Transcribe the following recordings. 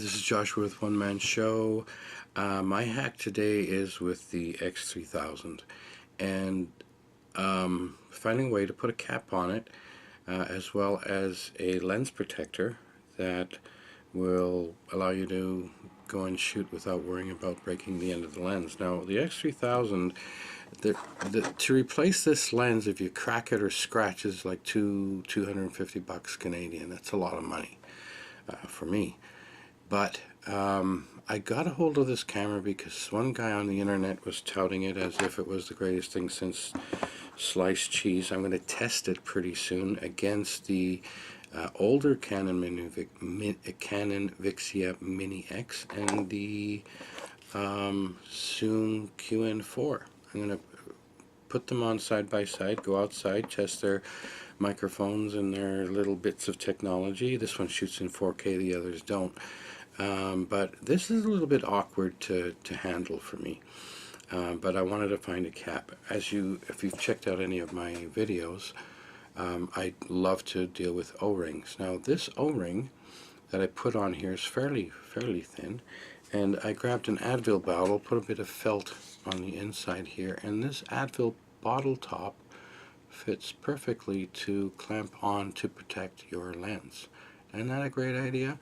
this is Joshua with One Man Show. My hack today is with the X3000 and finding a way to put a cap on it as well as a lens protector that will allow you to go and shoot without worrying about breaking the end of the lens. Now the X3000, to replace this lens, if you crack it or scratch, is like $250 Canadian. That's a lot of money for me. But I got a hold of this camera because one guy on the internet was touting it as if it was the greatest thing since sliced cheese. I'm going to test it pretty soon against the older Canon Vixia Mini X and the Zoom QN4. I'm going to put them on side by side, go outside, test their microphones and their little bits of technology. This one shoots in 4K, the others don't. But this is a little bit awkward to handle for me. But I wanted to find a cap. If you've checked out any of my videos, I love to deal with O-rings. Now this O-ring that I put on here is fairly thin, and I grabbed an Advil bottle, put a bit of felt on the inside here, and this Advil bottle top fits perfectly to clamp on to protect your lens. Isn't that a great idea?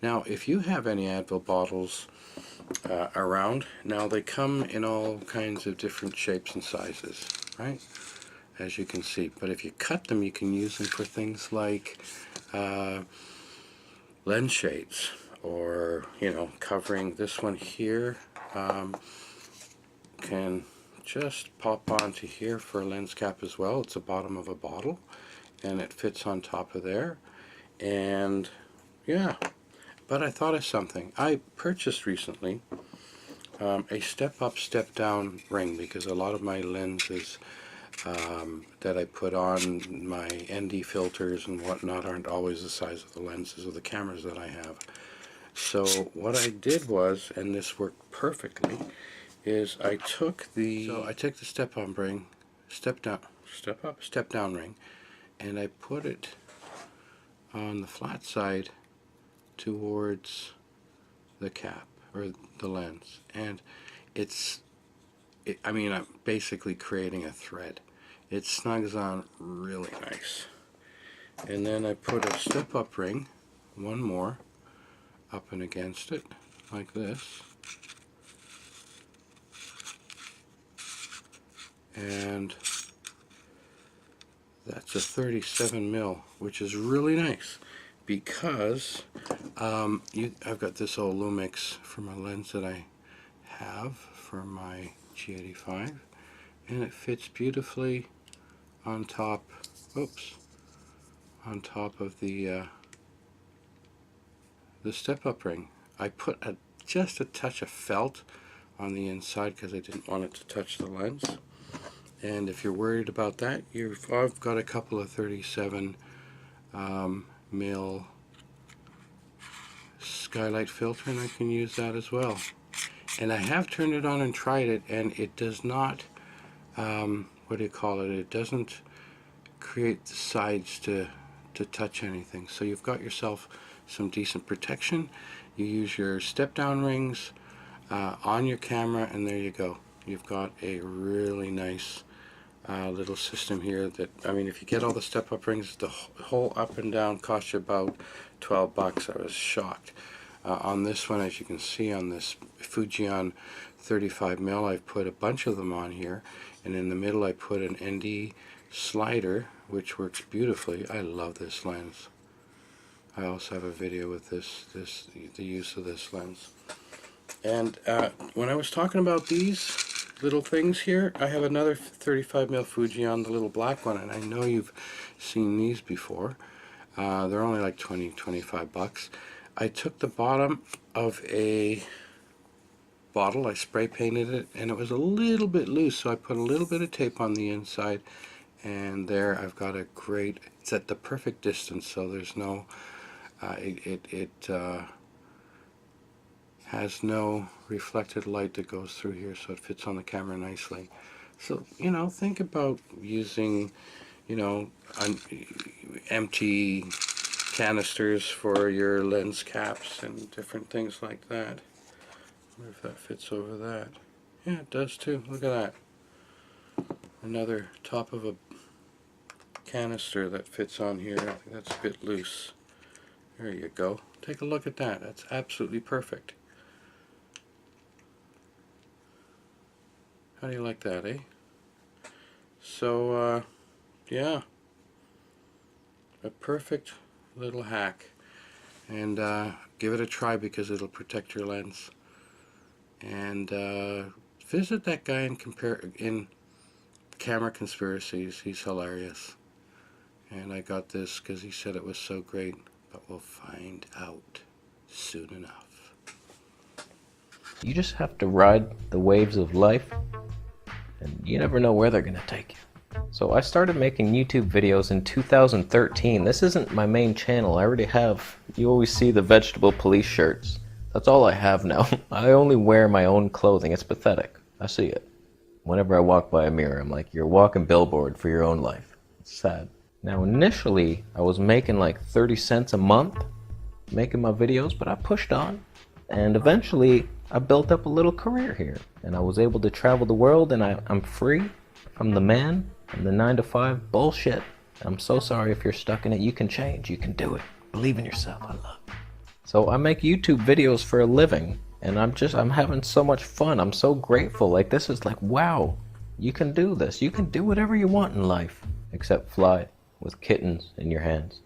Now if you have any Advil bottles around, now they come in all kinds of different shapes and sizes, right, as you can see, but if you cut them you can use them for things like lens shades, or covering. This one here can just pop onto here for a lens cap as well. It's the bottom of a bottle and it fits on top of there. And yeah, but I thought of something. I purchased recently a step up step down ring, because a lot of my lenses that I put on, my ND filters and whatnot, aren't always the size of the lenses of the cameras that I have. So what I did was, and this worked perfectly, is I took the step up ring, step down ring, and I put it on the flat side towards the cap or the lens, and I mean, I'm basically creating a thread. It snugs on really nice. And then I put a step up ring, one more, up and against it like this, and that's a 37 mil, which is really nice because I've got this old Lumix from a lens that I have for my G85, and it fits beautifully on top, on top of the step-up ring. I put just a touch of felt on the inside because I didn't want it to touch the lens. And if you're worried about that, I've got a couple of 37 mil skylight filter, and I can use that as well. And I have turned it on and tried it, and it does not, what do you call it? It doesn't create the sides to touch anything. So you've got yourself some decent protection. You use your step down rings on your camera, and there you go. You've got a really nice little system here that, I mean, if you get all the step up rings, the whole up and down costs you about 12 bucks. I was shocked. On this one, as you can see, on this Fujian 35 mil, I've put a bunch of them on here, and in the middle I put an ND slider, which works beautifully. I love this lens. I also have a video with the use of this lens. And when I was talking about these little things here, I have another 35 mil Fujian, the little black one, and I know you've seen these before. They're only like 20-25 bucks. I took the bottom of a bottle, I spray painted it, and it was a little bit loose, so I put a little bit of tape on the inside, and there I've got a great, it's at the perfect distance, so there's no, it has no reflected light that goes through here, so it fits on the camera nicely. So, think about using, an empty canisters for your lens caps and different things like that. I wonder if that fits over that. Yeah, it does too. Look at that. Another top of a canister that fits on here. I think that's a bit loose. There you go. Take a look at that. That's absolutely perfect. How do you like that, eh? So, yeah. A perfect little hack. And give it a try because it'll protect your lens. And visit that guy in Camera Conspiracies. He's hilarious. And I got this because he said it was so great. But we'll find out soon enough. You just have to ride the waves of life, and you never know where they're gonna take you. So I started making YouTube videos in 2013. This isn't my main channel. I already have, you always see the vegetable police shirts. That's all I have now. I only wear my own clothing. It's pathetic. I see it. Whenever I walk by a mirror, I'm like, you're a walking billboard for your own life. It's sad. Now initially, I was making like 30 cents a month making my videos, but I pushed on. And eventually, I built up a little career here. And I was able to travel the world, and I'm free from the man and the 9-to-5 bullshit. I'm so sorry if you're stuck in it. You can change. You can do it. Believe in yourself. I love it. So I make YouTube videos for a living, and I'm having so much fun. I'm so grateful. Like, this is like, wow, you can do this. You can do whatever you want in life, except fly with kittens in your hands.